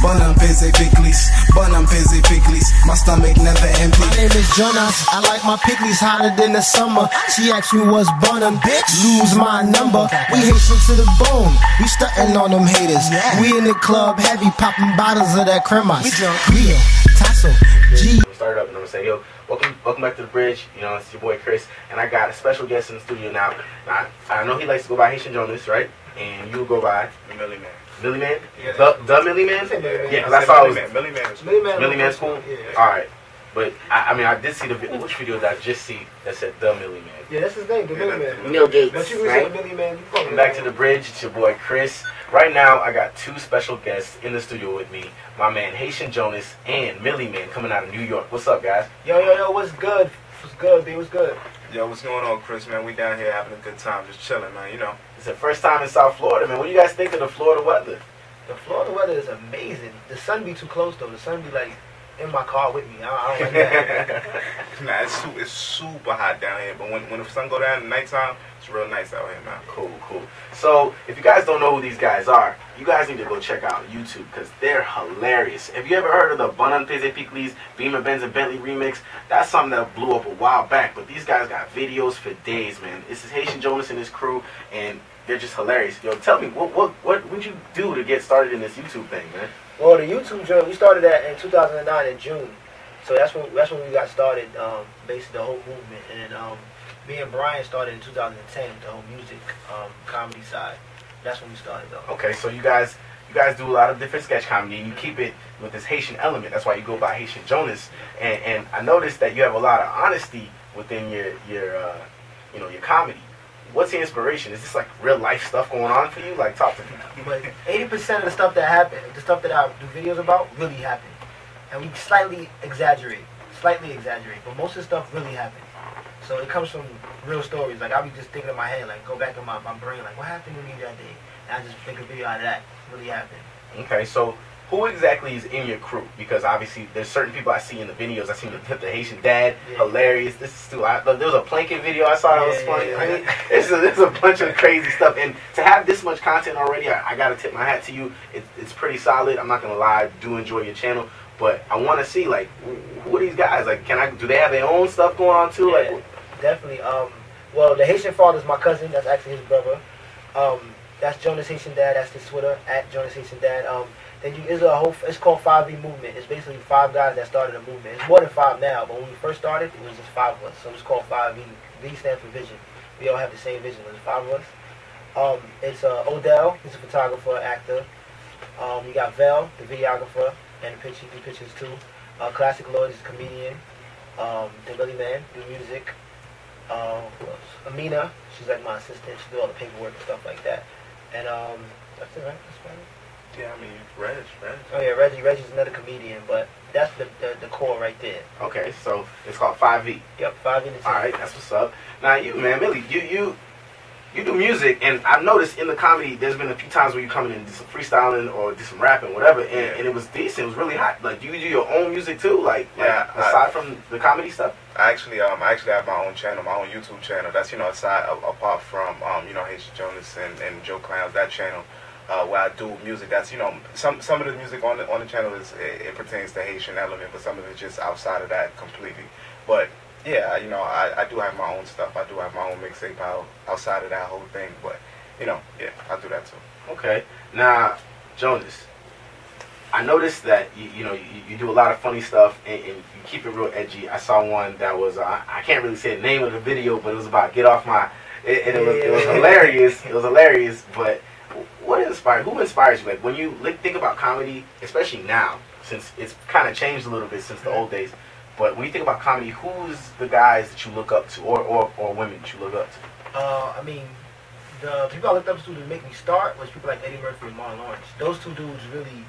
Bonum pese pickles, bonum pese pickles. My stomach never empty. My name is Jonas. I like my pickles hotter than the summer. She asked me what's bonum, bitch. Lose my number. We Haitian to the bone. We stuntin' on them haters. We in the club heavy, popping bottles of that cremas. Real, Tasso, G. Start up and I'm gonna say, yo, welcome back to the bridge. You know, it's your boy Chris, and I got a special guest in the studio now. I know he likes to go by Haitian Jonas, right? And you go by Milli Man. Milli Man? Yeah. The Milli Man? Yeah, because I saw it was Milli Man's cool. Yeah. All right, but I mean, I did see which video did I just see that said the Milli Man? Yeah, that's his name, the Milli Man. Mill Gates, But you right? the Milli Man. Welcome back to the bridge. It's your boy Chris. Right now, I got two special guests in the studio with me. My man Haitian Jonas and Milli Man coming out of New York. What's up, guys? Yo, what's good? What's good, B? What's good? Yo, what's going on, Chris, man? We down here having a good time, just chilling, man, you know. It's the first time in South Florida, man. What do you guys think of the Florida weather? The Florida weather is amazing. The sun be too close, though. The sun be, like, in my car with me. I don't like that. Nah, it's super hot down here, but when the sun go down at nighttime, it's real nice out here, man. Cool. So, if you guys don't know who these guys are, you guys need to go check out YouTube because they're hilarious. Have you ever heard of the Bonum Pese Pickles, Beamer, Benz, and Bentley remix? That's something that blew up a while back, but these guys got videos for days, man. This is Haitian Jonas and his crew, and they're just hilarious. Yo, tell me, what would you do to get started in this YouTube thing, man? Well, the YouTube journey, we started that in 2009 in June. So that's when we got started, basically the whole movement. And then me and Brian started in 2010 with the whole music, comedy side. That's when we started, though. Okay, so you guys do a lot of different sketch comedy, and you keep it with this Haitian element. That's why you go by Haitian Jonas. And I noticed that you have a lot of honesty within your comedy. What's the inspiration? Is this like real life stuff going on for you? Like, talk to me. But 80% of the stuff that happened, the stuff that I do videos about, really happened. And we slightly exaggerate, but most of the stuff really happened. So it comes from real stories. Like, I'll be just thinking in my head, like, go back in my brain, like, what happened to me that day? And I just make a video out of that. It really happened. Okay, so who exactly is in your crew? Because obviously there's certain people I see in the videos. I see the Haitian dad, hilarious. This is too. There was a planking video I saw that was funny. Yeah. I mean, there's a bunch of crazy stuff, and to have this much content already, I gotta tip my hat to you. It's pretty solid. I'm not gonna lie, I do enjoy your channel, but I want to see, like, who are these guys? Like, do they have their own stuff going on too? Yeah, like, definitely. Well, the Haitian father is my cousin. That's actually his brother. That's Jonas Haitian Dad. That's his Twitter at Jonas Haitian Dad. Then it's called 5V Movement. It's basically 5 guys that started a movement. It's more than 5 now, but when we first started, it was just 5 of us. So it's called 5V. V stands for vision. We all have the same vision. There's 5 of us. It's Odell. He's a photographer, actor. You got Vel, the videographer, and he pictures too. Classic Lloyd is a comedian. The Milli Man, do music. Who else? Amina, she's like my assistant. She do all the paperwork and stuff like that. And that's it, right? That's about it. Yeah, I mean, Reg. Oh yeah, Reggie's another comedian, but that's the core right there. okay, so it's called 5V. Yep, 5 in the All right, that's what's up. Now you, man, Milli, you do music, and I've noticed in the comedy, there's been a few times where you come in and do some freestyling or do some rapping, whatever, and it was decent. It was really hot. Like, do you do your own music too? Like aside from the comedy stuff? I actually have my own channel, my own YouTube channel. That's, aside apart from Haitian Jonas and Joe Clowns, that channel. Where I do music, that's some of the music on the channel it pertains to Haitian element, but some of it's just outside of that completely. But yeah, I do have my own stuff. I do have my own mixtape outside of that whole thing. But yeah, I do that too. Okay, now Jonas, I noticed that you do a lot of funny stuff and you keep it real edgy. I saw one that was I can't really say the name of the video, but it was about get off my. It was hilarious. It was hilarious, but. Who inspires you? Like, when you think about comedy, especially now, since it's kind of changed a little bit since the old days, but when you think about comedy, who's the guys that you look up to, or women that you look up to? I mean, the people I looked up to make me start was people like Eddie Murphy and Martin Lawrence. Those two dudes really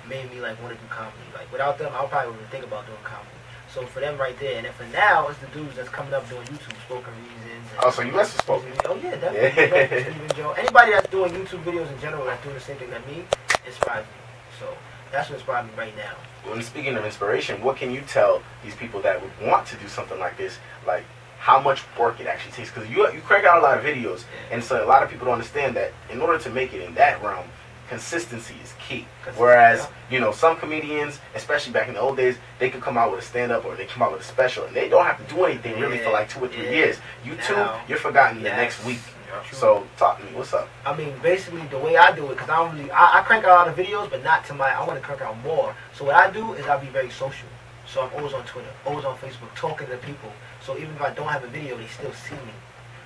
made me like want to do comedy. Like, without them, I probably wouldn't think about doing comedy. So for them right there, and then for now, it's the dudes that's coming up doing YouTube, Spoken Reasons. Oh, so you must have spoken. Oh yeah, definitely. Stephen Joe. Anybody that's doing YouTube videos in general that's doing the same thing that me inspires me. So that's what inspires me right now. Well, speaking of inspiration, what can you tell these people that would want to do something like this, like how much work it actually takes? Because you crank out a lot of videos, and so a lot of people don't understand that in order to make it in that realm, consistency is key. Whereas, you know, some comedians, especially back in the old days, they could come out with a stand-up or they come out with a special, and they don't have to do anything really for like 2 or 3 years. YouTube, you're forgotten the next week. So talk to me. What's up? I mean, basically the way I do it, because I don't really, I crank out a lot of videos, but not to my. I want to crank out more. So what I do is I be very social. So I'm always on Twitter, always on Facebook, talking to people. So even if I don't have a video, they still see me.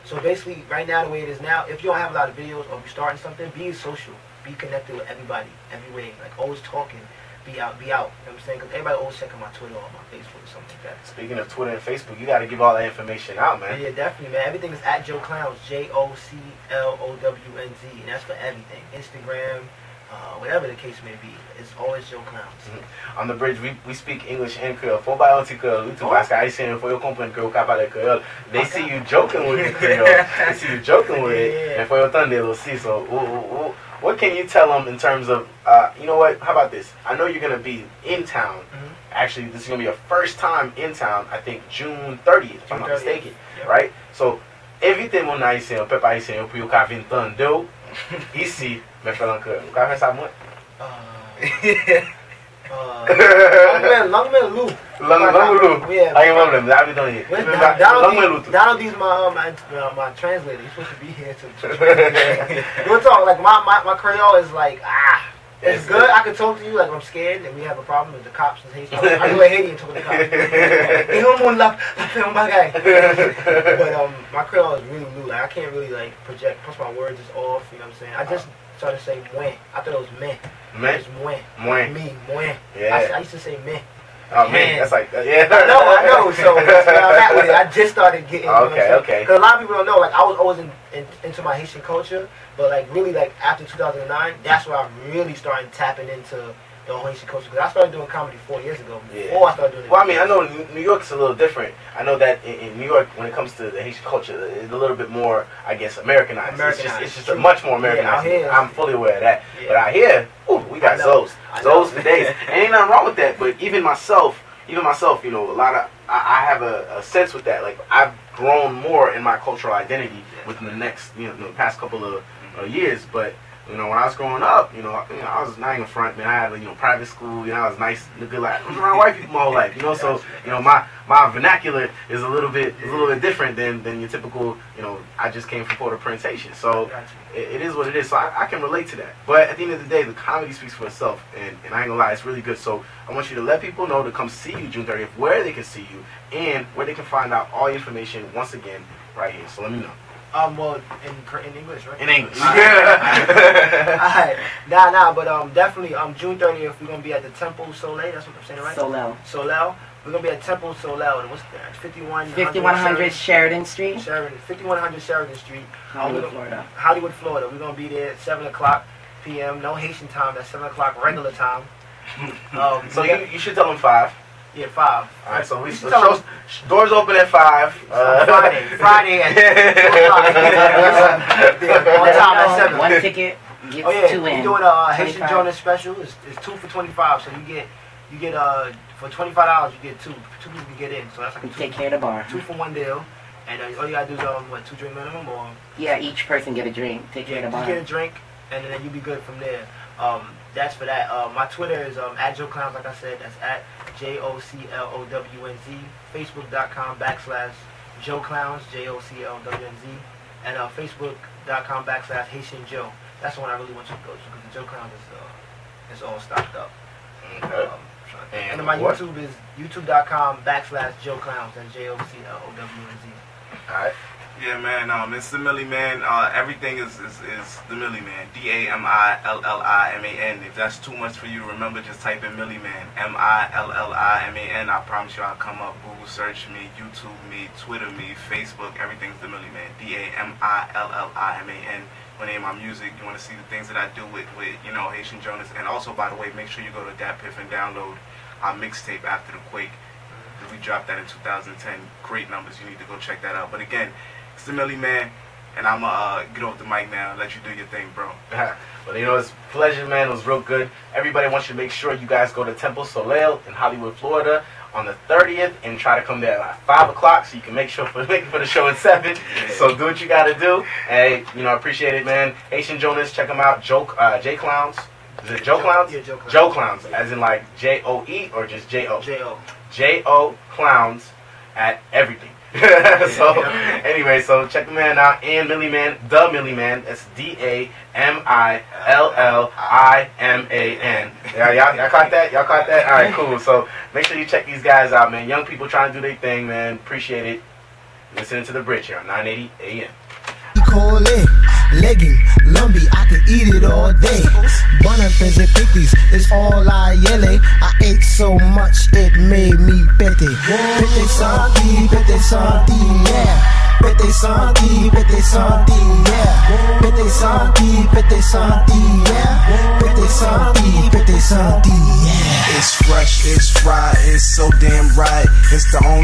So basically, right now, the way it is now, if you don't have a lot of videos or you're starting something, be social. Be connected with everybody, every way. Like, always talking. Be out. You know what I'm saying? Because everybody always checking my Twitter or my Facebook or something like that. Speaking of Twitter and Facebook, you got to give all that information out, man. Yeah, definitely, man. Everything is at Joe Clowns, JOCLOWNZ. And that's for everything. Instagram, whatever the case may be. It's always Joe Clowns. On the bridge, we speak English and Creole. Faut pas anti-Creole. We parce que Haïtien, faut comprendre que vous parlez Creole. They see you joking with the Creole. They see you joking with it. And faut entendre aussi. So, what can you tell them in terms of, you know what, how about this? I know you're going to be in town. Actually, this is going to be your first time in town, I think June 30th, if I'm not mistaken. Right? So, évitez mon Haïtien, peuple Haïtien, pour vous faire entendre ici, mais faire encore. Vous pouvez faire ça moi? Langman Lou. Yeah. I ain't remember them. I'll be done here. Donald D's my translator. He's supposed to be here to translate. We'll talk. Like my Creole is like it's good. I can talk to you like I'm scared and we have a problem with the cops and Haitian. I go to Haiti and talk to the cops. But my Creole is really loose. Like I can't really like project. Plus my words is off. You know what I'm saying? I just started to say mwen. I thought it was meh. Meh? It's mwen. Mwen. Me, mwen. Yeah. I used to say meh. Oh man, that's like yeah. I know. So that's where I'm at with it. I just started getting. Okay. Because a lot of people don't know. Like I was always into my Haitian culture, but like really like after 2009, that's where I really started tapping into the whole Haitian culture. Because I started doing comedy 4 years ago. Before I started doing it. Well, I mean, I know New York's a little different. I know that in New York, when it comes to the Haitian culture, it's a little bit more, I guess, Americanized. It's just a much more Americanized. I'm fully aware of that. But out here, we got Zoes for days. And ain't nothing wrong with that. But even myself, you know, I have a sense with that. Like I've grown more in my cultural identity within the past couple of years. But you know, when I was growing up, you know, I was not in front, man. I had private school. You know, I was nice, good life. I was around white people my whole life. You know, so you know, my vernacular is a little bit different than your typical. You know, I just came from Port-au-Prince Haitian, so it is what it is. So I can relate to that. But at the end of the day, the comedy speaks for itself, and I ain't gonna lie, it's really good. So I want you to let people know to come see you June 30th, where they can see you, and where they can find out all the information once again right here. So let me know. Well, in English, right? In English. Alright. Nah, but definitely June 30th we're gonna be at the Temple Soleil. That's what I'm saying, right? Solel. We're gonna be at Temple Solel. What's that? 5100 Sheridan Street. 5100 Sheridan Street. Hollywood, Florida. We're gonna be there at 7:00 p.m. No Haitian time. That's 7 o'clock regular time. So you should tell them 5. Yeah, 5. All right, so doors open at 5. Friday at 2 o'clock. On time at 7. One ticket gets 2 in. We're doing a Haitian Jonas special. It's 2 for $25. So you get for $25 you get 2 people get in. So that's like take care of the bar. 2 for 1 deal. And all you gotta do is 2 drink minimum or each person get a drink. Take care of the bar. You get a drink and then you be good from there. That's for that. My Twitter is at Joe Clowns, like I said. That's at JOCLOWNZ. Facebook.com/Joe Clowns, JOCLOWNZ. And Facebook.com/Haitian Joe. That's the one I really want you to go to because the Joe Clowns is all stocked up. And then my YouTube is YouTube.com/Joe Clowns. That's JOCLOWNZ. Alright. Yeah, man. It's the Milli Man. Everything is the Milli Man. DAMILLIMAN. If that's too much for you, remember just type in Milli Man. MILLIMAN. I promise you, I'll come up. Google search me, YouTube me, Twitter me, Facebook. Everything's the Milli Man. DAMILLIMAN. When I name my music, you want to see the things that I do with Haitian Jonas. And also, by the way, make sure you go to DatPiff and download our mixtape After the Quake. We dropped that in 2010. Great numbers. You need to go check that out. But again, it's the Milli Man, and I'm gonna get off the mic now and let you do your thing, bro. Well, you know, it's a pleasure, man. It was real good. Everybody wants you to make sure you guys go to Temple Soleil in Hollywood, Florida on the 30th and try to come there at 5 o'clock so you can make it for the show at 7. So do what you got to do. Hey, you know, I appreciate it, man. Haitian Jonas, check them out. J Clowns. Is it Joe Clowns? Yeah, Joe Clowns. Joe Clowns, as in like J-O-E or just J-O? J-O. J-O Clowns at everything. So anyway, so check the man out. And Milli Man, the Milli Man. That's D-A-M-I-L-L-I-M-A-N. Y'all caught that? Y'all caught that? All right, cool. So make sure you check these guys out, man. Young people trying to do their thing, man. Appreciate it. Listening to The Bridge here on 980 AM. Call it legging, lumpy, I can eat it all day. Bonapins and pickles, it's all I yelle. I ate so much it made me pete. Pete santi, yeah. Pete santi, yeah. Pete santi, yeah. Pete santi, yeah. It's fresh, it's fried, it's so damn right. It's the only